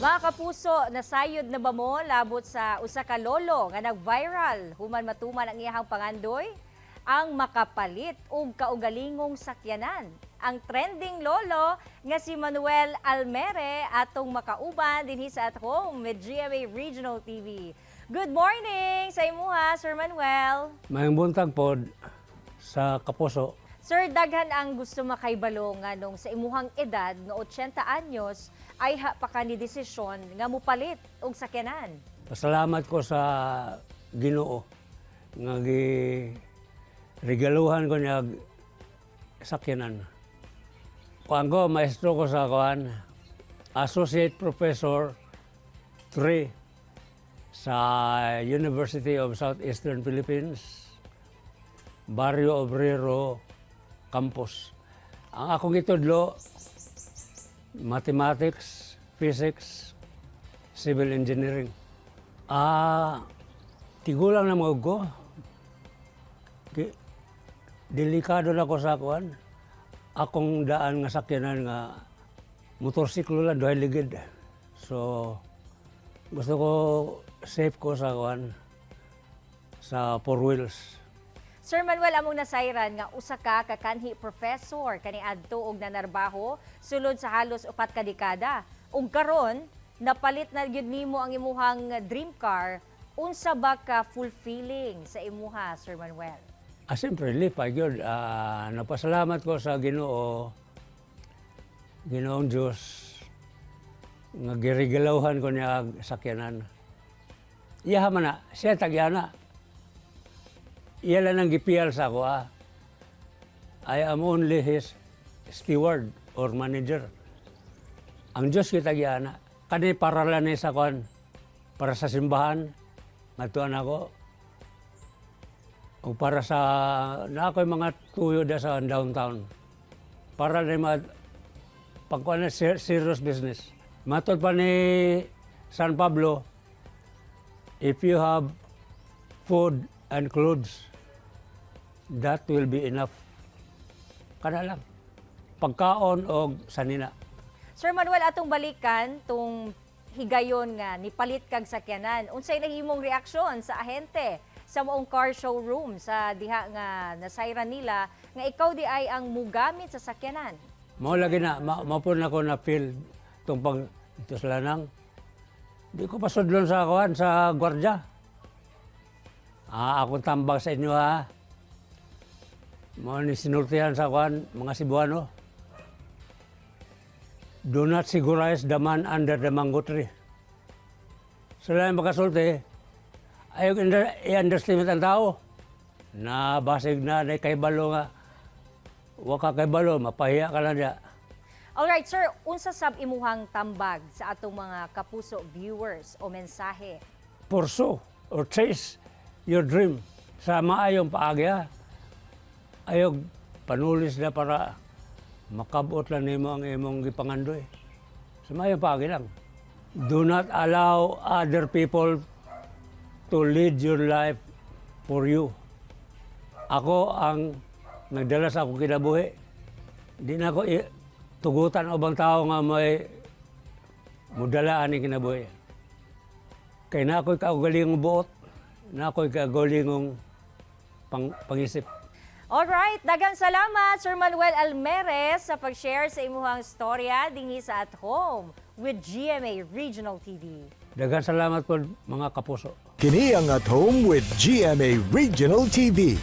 Mga kapuso, nasayod na ba mo labot sa usa ka lolo nga nag-viral human matuman ang iyahang pangandoy? Ang makapalit ug kaugalingong sakyanan. Ang trending lolo nga si Manuel Almere atong makauban dinhi sa At Home with GMA Regional TV. Good morning sa imuha, Sir Manuel. Mayong buntag pod sa kapuso. Sir, daghan ang gusto makaibalo nga nung sa imuhang edad nga 80 anyos ay pa ka ni desisyon nga mupalit og sakyanan. Pasalamat ko sa Ginoo nga regaluhan ko niya sakyanan. Kuan ko maestro ko sa kuan, Associate Professor 3 sa University of Southeastern Philippines, Barrio Obrero Campus. Ang akong itudlo, mathematics, physics, civil engineering. Tigulang na mo ko. Delikado na ko sa kuan. Akong daan nga sakyanan nga motorsiklo lang duhay ligid. So gusto ko safe ko sa kuan sa four wheels. Sir Manuel, among nasayran nga usa ka kakanhi professor kaniadto og nanarbaho sulod sa halos 4 ka dekada. Ug karon napalit na gyud nimo ang imuhang dream car. Unsa ba ka fulfilling sa imuha, Sir Manuel? Siyempre, lipa yun. Napasalamat ko sa Ginoo, Ginoong Diyos, nga girigalawhan ko niya sakyanan. Iyaha man na, siya tagyana. Iya lang ang gipiyal sa ako. I am only his steward or manager. Ang Diyos kita tagyana. Kani para lang sa kuan, para sa simbahan, matuan ako. O para sa, na ako'y mga tuyo da sa downtown. Para na pagkuhan na serious business. Matod pa ni San Pablo, if you have food and clothes, that will be enough. Kana lang. Pagkaon o sanina. Sir Manuel, atong balikan tong higayon nga nipalit kag sakyanan. Unsay nahimong reaksyon sa ahente sa moong car showroom sa diha nga nasayran nila nga ikaw di ay ang mugamit sa sakyanan? Mao lagi na, mapun ako na feel itong pag ito sa lanang. Di ko pasudlon sa kawan, sa gwardya. Akong tambag sa inyo ha. Mao ni sinultihan sa kawan, mga Cebuano. Do not sigurize the man under the mango tree. Sila yung makasulti, ayaw i-underestimate ang tao. Na basig na kaibalo nga. Waka kaibalo, mapahiya ka lang niya. Alright, sir, unsa sab imuhang tambag sa atong mga kapuso viewers o mensahe? Pursue or chase your dream sa maayong paagya. Ayaw panulis na para makabot lang nimo ang imong gipangandoy. Sa maayong paagya lang. Do not allow other people to lead your life for you. Ako ang nagdala sa akong kinabuhi. Di na ako tugutan o bang tao nga may mudalaan ang kinabuhi. Kaya na ako'y kaugalingong buot, na ako'y kaugalingong pangisip. Alright, daghang salamat Sir Manuel Almere sa pag-share sa imuhang storya dinhi sa At Home with GMA Regional TV. Daghang salamat po mga kapuso. Kini ang At Home with GMA Regional TV.